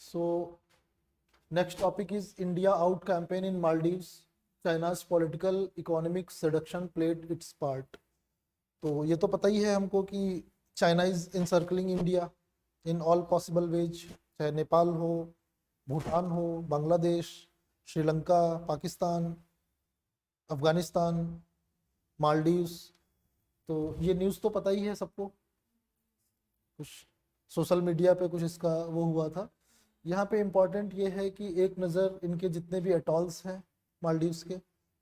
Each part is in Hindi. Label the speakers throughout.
Speaker 1: So next topic is India out campaign in Maldives. China's political economic seduction played its part. तो ये तो पता ही है हमको कि China is encircling India in all possible ways, चाहे नेपाल हो, भूटान हो, बांग्लादेश, श्रीलंका, पाकिस्तान, अफगानिस्तान, मालदीव्स। तो ये न्यूज़ तो पता ही है सबको, कुछ सोशल मीडिया पे कुछ इसका वो हुआ था। यहाँ पे इम्पॉर्टेंट ये है कि एक नज़र इनके जितने भी अटॉल्स हैं मालदीव्स के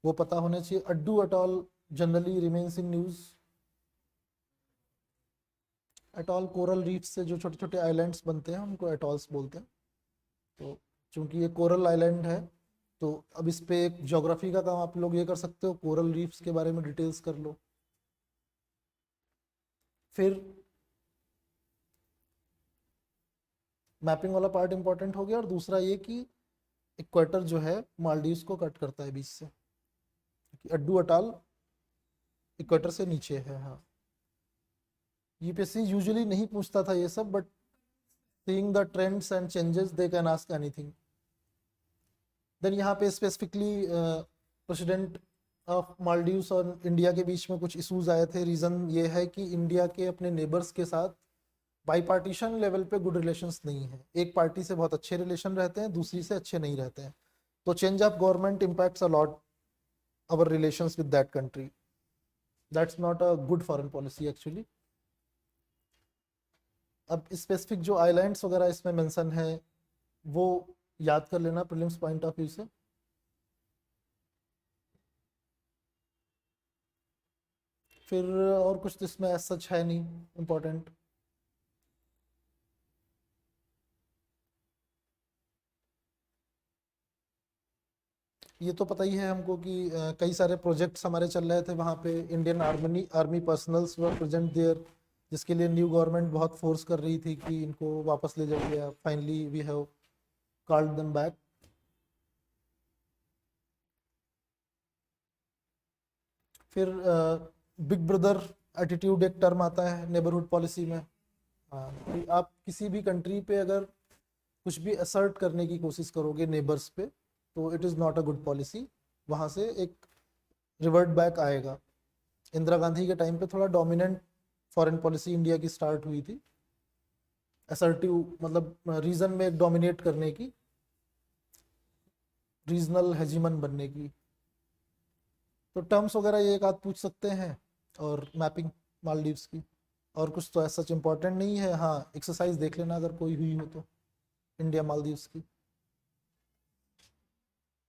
Speaker 1: वो पता होने चाहिए। Addu atoll generally remains in news. Atoll coral reef से जो छोटे छोटे आइलैंड्स बनते हैं उनको अटॉल्स बोलते हैं। तो चूंकि ये कोरल आइलैंड है तो अब इस पे एक ज्योग्राफी का काम आप लोग ये कर सकते हो, कोरल रीफ्स के बारे में डिटेल्स कर लो। फिर मैपिंग वाला पार्ट इंपॉर्टेंट हो गया, और दूसरा ये कि इक्वेटर जो है मालदीव्स को कट करता है बीच से, अड्डू अटाल इक्वेटर से नीचे है। हाँ, यूपीएससी यूजुअली नहीं पूछता था ये सब, but seeing the trends and changes they can ask anything. Then यहाँ पे स्पेसिफिकली प्रेसिडेंट ऑफ मालदीव्स और इंडिया के बीच में कुछ इश्यूज आए थे। रीज़न ये है कि इंडिया के अपने नेबर्स के साथ बाईपार्टीशन लेवल पे गुड रिलेशंस नहीं है। एक पार्टी से बहुत अच्छे रिलेशन रहते हैं, दूसरी से अच्छे नहीं रहते हैं। तो change of government impacts a lot our relations with that country. That's not a good foreign policy actually. अब स्पेसिफिक जो आइलैंड्स वगैरह इसमें मेंशन है वो याद कर लेना प्रीलिम्स पॉइंट ऑफ व्यू से। फिर और कुछ तो इसमें सच है नहीं इम्पोर्टेंट। ये तो पता ही है हमको कि कई सारे प्रोजेक्ट्स हमारे चल रहे थे वहाँ पे। Indian army personnels were present there, जिसके लिए न्यू गवर्नमेंट बहुत फोर्स कर रही थी कि इनको वापस ले जाइए। Finally we have called them back. फिर बिग ब्रदर एटीट्यूड एक टर्म आता है नेबरहुड पॉलिसी में। हाँ, कि आप किसी भी कंट्री पे अगर कुछ भी असर्ट करने की कोशिश करोगे नेबर्स पे तो it is not a good policy. वहाँ से एक रिवर्ट बैक आएगा। इंदिरा गांधी के टाइम पे थोड़ा डोमिनेंट फॉरेन पॉलिसी इंडिया की स्टार्ट हुई थी, असर्टिव मतलब रीजन में डोमिनेट करने की, रीजनल हेजिमन बनने की। तो टर्म्स वगैरह ये एक आध पूछ सकते हैं, और मैपिंग मालदीव्स की। और कुछ तो ऐसा सच इम्पोर्टेंट नहीं है। हाँ, एक्सरसाइज देख लेना अगर कोई हुई हो तो, इंडिया मालदीव्स की।